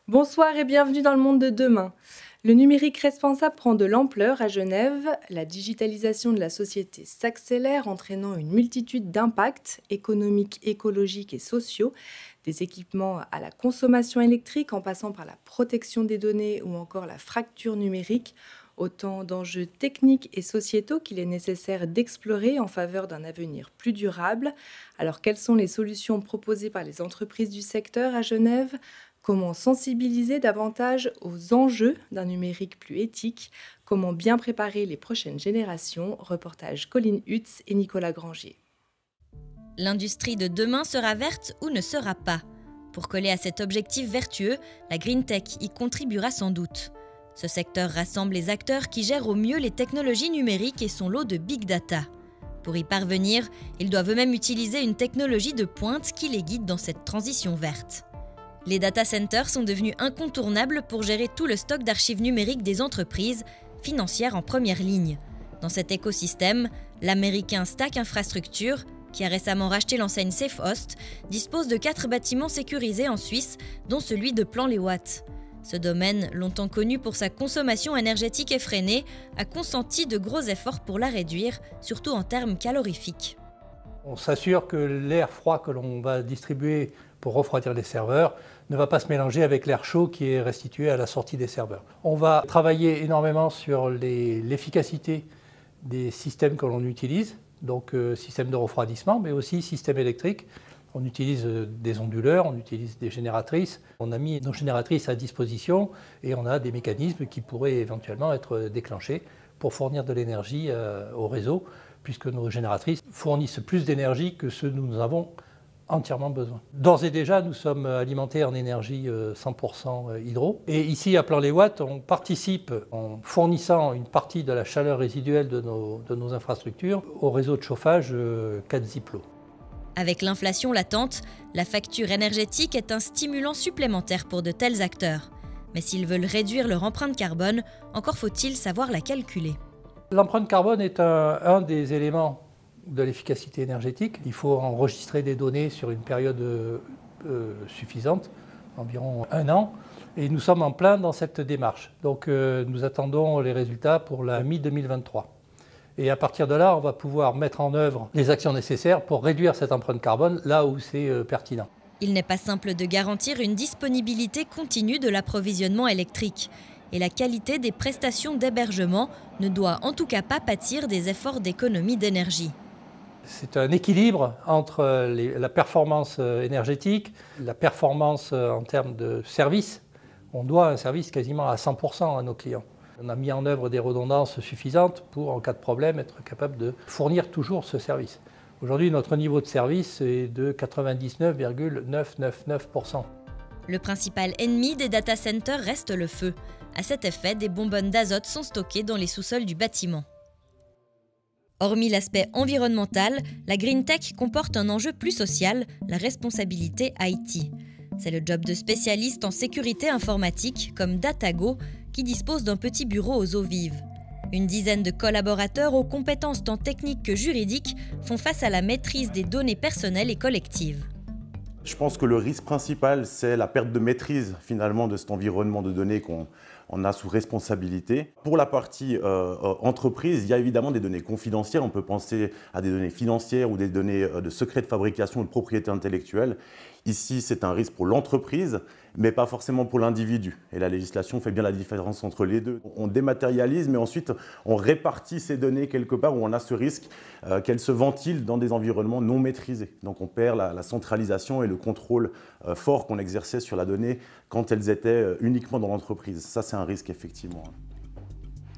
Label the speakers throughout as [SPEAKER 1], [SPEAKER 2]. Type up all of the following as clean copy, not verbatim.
[SPEAKER 1] Bonsoir et bienvenue dans le monde de demain. Le numérique responsable prend de l'ampleur à Genève. La digitalisation de la société s'accélère, entraînant une multitude d'impacts économiques, écologiques et sociaux, des équipements à la consommation électrique en passant par la protection des données ou encore la fracture numérique. Autant d'enjeux techniques et sociétaux qu'il est nécessaire d'explorer en faveur d'un avenir plus durable. Alors, quelles sont les solutions proposées par les entreprises du secteur à Genève ? Comment sensibiliser davantage aux enjeux d'un numérique plus éthique? Comment bien préparer les prochaines générations? Reportage Colline Hutz et Nicolas Grangier.
[SPEAKER 2] L'industrie de demain sera verte ou ne sera pas. Pour coller à cet objectif vertueux, la Green Tech y contribuera sans doute. Ce secteur rassemble les acteurs qui gèrent au mieux les technologies numériques et son lot de big data. Pour y parvenir, ils doivent eux-mêmes utiliser une technologie de pointe qui les guide dans cette transition verte. Les data centers sont devenus incontournables pour gérer tout le stock d'archives numériques des entreprises, financières en première ligne. Dans cet écosystème, l'américain Stack Infrastructure, qui a récemment racheté l'enseigne SafeHost, dispose de 4 bâtiments sécurisés en Suisse, dont celui de Plan-les-Ouates. Ce domaine, longtemps connu pour sa consommation énergétique effrénée, a consenti de gros efforts pour la réduire, surtout en termes calorifiques.
[SPEAKER 3] On s'assure que l'air froid que l'on va distribuer pour refroidir les serveurs ne va pas se mélanger avec l'air chaud qui est restitué à la sortie des serveurs. On va travailler énormément sur l'efficacité des systèmes que l'on utilise, donc système de refroidissement, mais aussi système électrique. On utilise des onduleurs, on utilise des génératrices. On a mis nos génératrices à disposition et on a des mécanismes qui pourraient éventuellement être déclenchés pour fournir de l'énergie au réseau, puisque nos génératrices fournissent plus d'énergie que ce dont nous avons entièrement besoin. D'ores et déjà, nous sommes alimentés en énergie 100% hydro. Et ici, à Plan-les-Ouates, on participe en fournissant une partie de la chaleur résiduelle de nos infrastructures au réseau de chauffage 4 Ziplo.
[SPEAKER 2] Avec l'inflation latente, la facture énergétique est un stimulant supplémentaire pour de tels acteurs. Mais s'ils veulent réduire leur empreinte carbone, encore faut-il savoir la calculer.
[SPEAKER 3] L'empreinte carbone est un des éléments de l'efficacité énergétique. Il faut enregistrer des données sur une période suffisante, environ 1 an, et nous sommes en plein dans cette démarche. Donc nous attendons les résultats pour la mi-2023. Et à partir de là, on va pouvoir mettre en œuvre les actions nécessaires pour réduire cette empreinte carbone là où c'est pertinent.
[SPEAKER 2] Il n'est pas simple de garantir une disponibilité continue de l'approvisionnement électrique. Et la qualité des prestations d'hébergement ne doit en tout cas pas pâtir des efforts d'économie d'énergie.
[SPEAKER 3] C'est un équilibre entre la performance énergétique, la performance en termes de service. On doit un service quasiment à 100% à nos clients. On a mis en œuvre des redondances suffisantes pour, en cas de problème, être capable de fournir toujours ce service. Aujourd'hui, notre niveau de service est de 99,999%.
[SPEAKER 2] Le principal ennemi des data centers reste le feu. À cet effet, des bonbonnes d'azote sont stockées dans les sous-sols du bâtiment. Hormis l'aspect environnemental, la Green Tech comporte un enjeu plus social, la responsabilité IT. C'est le job de spécialistes en sécurité informatique, comme Datago, qui dispose d'un petit bureau aux eaux vives. Une dizaine de collaborateurs aux compétences tant techniques que juridiques font face à la maîtrise des données personnelles et collectives.
[SPEAKER 4] Je pense que le risque principal, c'est la perte de maîtrise finalement de cet environnement de données qu'on a sous responsabilité. Pour la partie entreprise, il y a évidemment des données confidentielles. On peut penser à des données financières ou des données de secret de fabrication ou de propriété intellectuelle. Ici, c'est un risque pour l'entreprise, mais pas forcément pour l'individu. Et la législation fait bien la différence entre les deux. On dématérialise, mais ensuite, on répartit ces données quelque part où on a ce risque qu'elles se ventilent dans des environnements non maîtrisés. Donc on perd la centralisation et le contrôle fort qu'on exerçait sur la donnée quand elles étaient uniquement dans l'entreprise. Ça, c'est un risque, effectivement.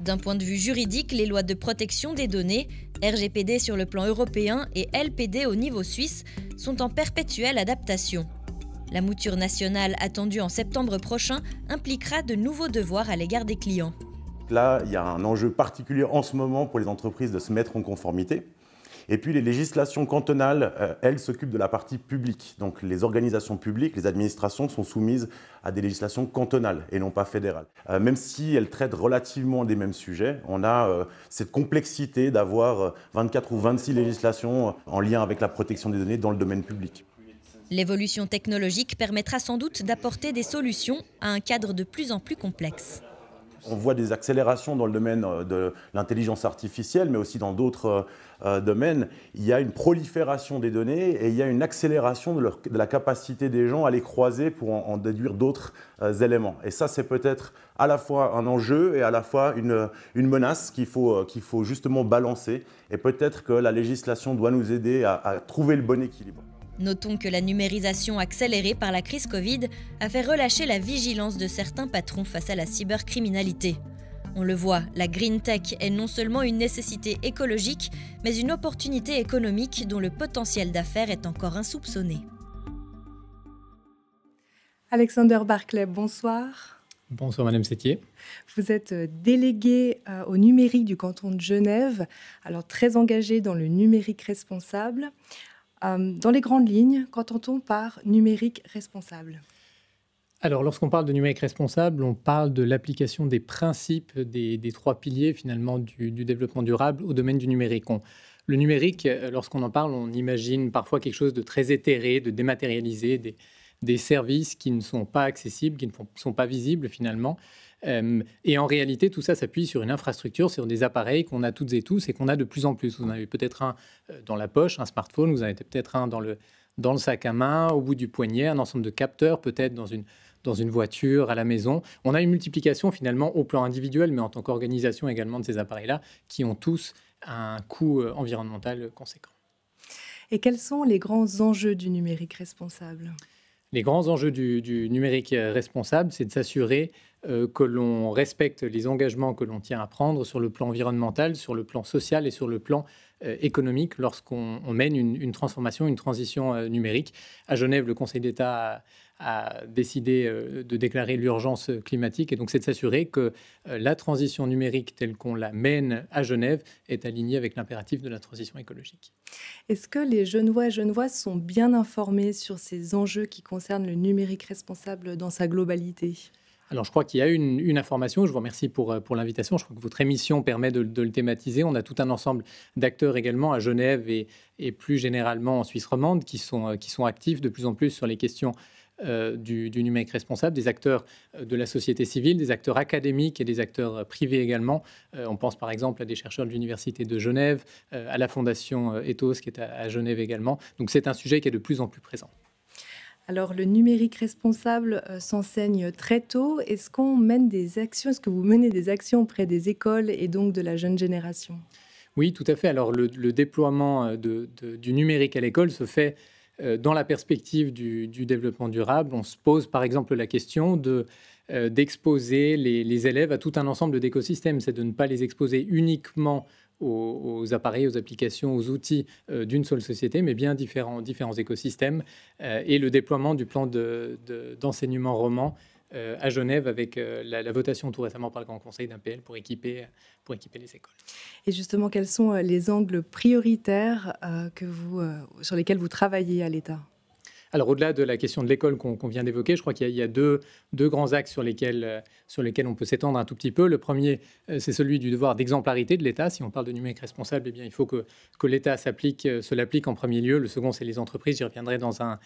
[SPEAKER 2] D'un point de vue juridique, les lois de protection des données, RGPD sur le plan européen et LPD au niveau suisse, sont en perpétuelle adaptation. La mouture nationale attendue en septembre prochain impliquera de nouveaux devoirs à l'égard des clients.
[SPEAKER 4] Là, il y a un enjeu particulier en ce moment pour les entreprises de se mettre en conformité. Et puis les législations cantonales, elles s'occupent de la partie publique. Donc les organisations publiques, les administrations sont soumises à des législations cantonales et non pas fédérales. Même si elles traitent relativement des mêmes sujets, on a cette complexité d'avoir 24 ou 26 législations en lien avec la protection des données dans le domaine public.
[SPEAKER 2] L'évolution technologique permettra sans doute d'apporter des solutions à un cadre de plus en plus complexe.
[SPEAKER 4] On voit des accélérations dans le domaine de l'intelligence artificielle, mais aussi dans d'autres domaines. Il y a une prolifération des données et il y a une accélération de la capacité des gens à les croiser pour en déduire d'autres éléments. Et ça, c'est peut-être à la fois un enjeu et à la fois une menace qu'il faut justement balancer. Et peut-être que la législation doit nous aider à trouver le bon équilibre.
[SPEAKER 2] Notons que la numérisation accélérée par la crise Covid a fait relâcher la vigilance de certains patrons face à la cybercriminalité. On le voit, la green tech est non seulement une nécessité écologique, mais une opportunité économique dont le potentiel d'affaires est encore insoupçonné.
[SPEAKER 1] Alexander Barclay, bonsoir.
[SPEAKER 5] Bonsoir Madame Sétier.
[SPEAKER 1] Vous êtes délégué au numérique du canton de Genève, alors très engagé dans le numérique responsable. Dans les grandes lignes, qu'entend-on par numérique responsable ?
[SPEAKER 5] Alors, lorsqu'on parle de numérique responsable, on parle de l'application des principes des trois piliers finalement du développement durable au domaine du numérique. Le numérique, lorsqu'on en parle, on imagine parfois quelque chose de très éthéré, de dématérialisé, des services qui ne sont pas accessibles, qui ne sont pas visibles finalement. Et en réalité, tout ça s'appuie sur une infrastructure, sur des appareils qu'on a toutes et tous et qu'on a de plus en plus. Vous en avez peut-être un dans la poche, un smartphone, vous en avez peut-être un dans le sac à main, au bout du poignet, un ensemble de capteurs, peut-être dans une voiture, à la maison. On a une multiplication finalement au plan individuel, mais en tant qu'organisation également de ces appareils-là, qui ont tous un coût environnemental conséquent.
[SPEAKER 1] Et quels sont les grands enjeux du numérique responsable ?
[SPEAKER 5] Les grands enjeux du numérique responsable, c'est de s'assurer que l'on respecte les engagements que l'on tient à prendre sur le plan environnemental, sur le plan social et sur le plan économique lorsqu'on mène une transformation, une transition numérique. À Genève, le Conseil d'État a décidé de déclarer l'urgence climatique et donc c'est de s'assurer que la transition numérique telle qu'on la mène à Genève est alignée avec l'impératif de la transition écologique.
[SPEAKER 1] Est-ce que les Genevois et Genevoises sont bien informés sur ces enjeux qui concernent le numérique responsable dans sa globalité ?
[SPEAKER 5] Alors, je crois qu'il y a une information. Je vous remercie pour l'invitation. Je crois que votre émission permet de le thématiser. On a tout un ensemble d'acteurs également à Genève et plus généralement en Suisse romande qui sont actifs de plus en plus sur les questions du numérique responsable, des acteurs de la société civile, des acteurs académiques et des acteurs privés également. On pense par exemple à des chercheurs de l'Université de Genève, à la Fondation Ethos qui est à Genève également. Donc, c'est un sujet qui est de plus en plus présent.
[SPEAKER 1] Alors, le numérique responsable s'enseigne très tôt. Est-ce que vous menez des actions auprès des écoles et donc de la jeune génération ?
[SPEAKER 5] Oui, tout à fait. Alors, le déploiement du numérique à l'école se fait dans la perspective du développement durable. On se pose par exemple la question d'exposer les élèves à tout un ensemble d'écosystèmes. C'est de ne pas les exposer uniquement aux appareils, aux applications, aux outils d'une seule société, mais bien différents écosystèmes. Et le déploiement du plan d'enseignement roman à Genève avec la votation tout récemment par le Grand Conseil d'un PL pour équiper les écoles.
[SPEAKER 1] Et justement, quels sont les angles prioritaires sur lesquels vous travaillez à l'État ?
[SPEAKER 5] Alors, au-delà de la question de l'école qu'on vient d'évoquer, je crois qu'il y a deux grands axes sur lesquels on peut s'étendre un tout petit peu. Le premier, c'est celui du devoir d'exemplarité de l'État. Si on parle de numérique responsable, eh bien, il faut que l'État se l'applique en premier lieu. Le second, c'est les entreprises. J'y reviendrai dans un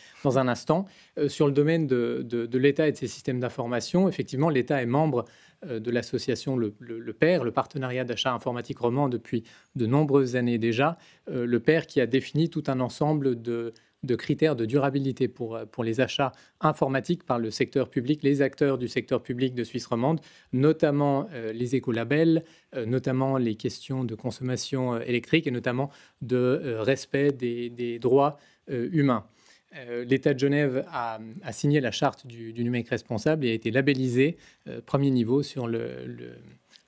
[SPEAKER 5] instant. Sur le domaine de l'État et de ses systèmes d'information, effectivement, l'État est membre de l'association le PAIR, le partenariat d'achat informatique roman, depuis de nombreuses années déjà. Le PAIR qui a défini tout un ensemble de critères de durabilité pour les achats informatiques par le secteur public, les acteurs du secteur public de Suisse romande, notamment les écolabels, notamment les questions de consommation électrique et notamment de respect des droits humains. L'État de Genève a signé la charte du numérique responsable et a été labellisé premier niveau sur le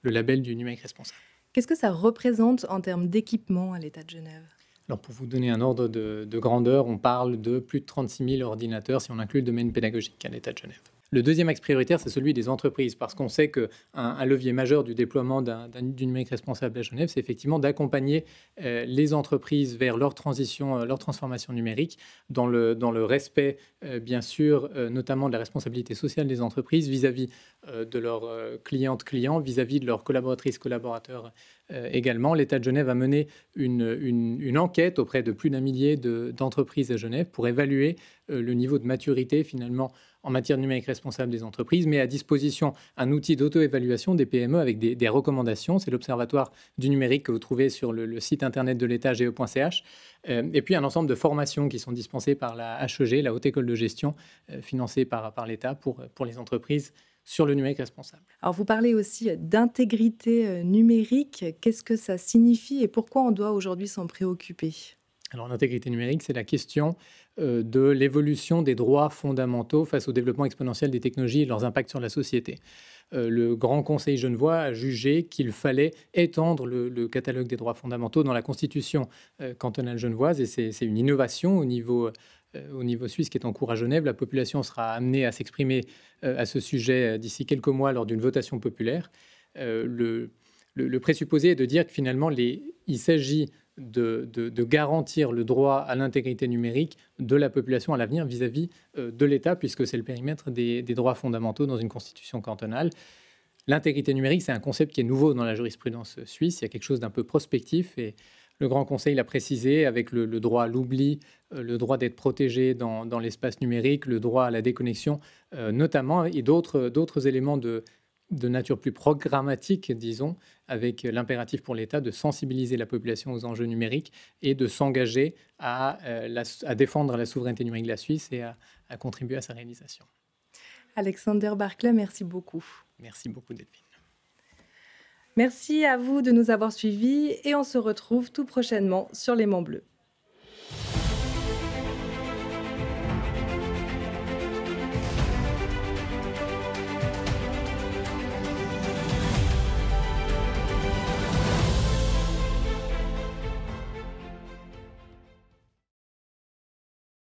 [SPEAKER 5] label du numérique responsable.
[SPEAKER 1] Qu'est-ce que ça représente en termes d'équipement à l'État de Genève ?
[SPEAKER 5] Alors, pour vous donner un ordre de grandeur, on parle de plus de 36 000 ordinateurs si on inclut le domaine pédagogique à l'État de Genève. Le deuxième axe prioritaire, c'est celui des entreprises, parce qu'on sait qu'un levier majeur du déploiement du numérique responsable à Genève, c'est effectivement d'accompagner les entreprises vers leur transition, leur transformation numérique, dans le respect, bien sûr, notamment de la responsabilité sociale des entreprises vis-à-vis de leurs clients, vis-à-vis de leurs collaboratrices, collaborateurs également. L'État de Genève a mené une enquête auprès de plus d'un millier d'entreprises à Genève pour évaluer le niveau de maturité, finalement, en matière de numérique responsable des entreprises, met à disposition un outil d'auto-évaluation des PME avec des recommandations. C'est l'Observatoire du numérique que vous trouvez sur le site internet de l'État, ge.ch. Et puis un ensemble de formations qui sont dispensées par la HEG, la Haute École de Gestion, financée par l'État pour les entreprises sur le numérique responsable.
[SPEAKER 1] Alors vous parlez aussi d'intégrité numérique. Qu'est-ce que ça signifie et pourquoi on doit aujourd'hui s'en préoccuper ?
[SPEAKER 5] Alors l'intégrité numérique, c'est la question de l'évolution des droits fondamentaux face au développement exponentiel des technologies et leurs impacts sur la société. Le Grand Conseil genevois a jugé qu'il fallait étendre le catalogue des droits fondamentaux dans la Constitution cantonale genevoise, et c'est une innovation au niveau suisse qui est en cours à Genève. La population sera amenée à s'exprimer à ce sujet d'ici quelques mois lors d'une votation populaire. Le présupposé est de dire que finalement, il s'agit de garantir le droit à l'intégrité numérique de la population à l'avenir vis-à-vis de l'État, puisque c'est le périmètre des droits fondamentaux dans une constitution cantonale. L'intégrité numérique, c'est un concept qui est nouveau dans la jurisprudence suisse. Il y a quelque chose d'un peu prospectif et le Grand Conseil l'a précisé avec le droit à l'oubli, le droit d'être protégé dans l'espace numérique, le droit à la déconnexion notamment, et d'autres éléments de nature plus programmatique, disons, avec l'impératif pour l'État de sensibiliser la population aux enjeux numériques et de s'engager à défendre la souveraineté numérique de la Suisse et à contribuer à sa réalisation.
[SPEAKER 1] Alexander Barclay, merci beaucoup.
[SPEAKER 5] Merci beaucoup, Delphine.
[SPEAKER 1] Merci à vous de nous avoir suivis et on se retrouve tout prochainement sur L'Aimant Bleu.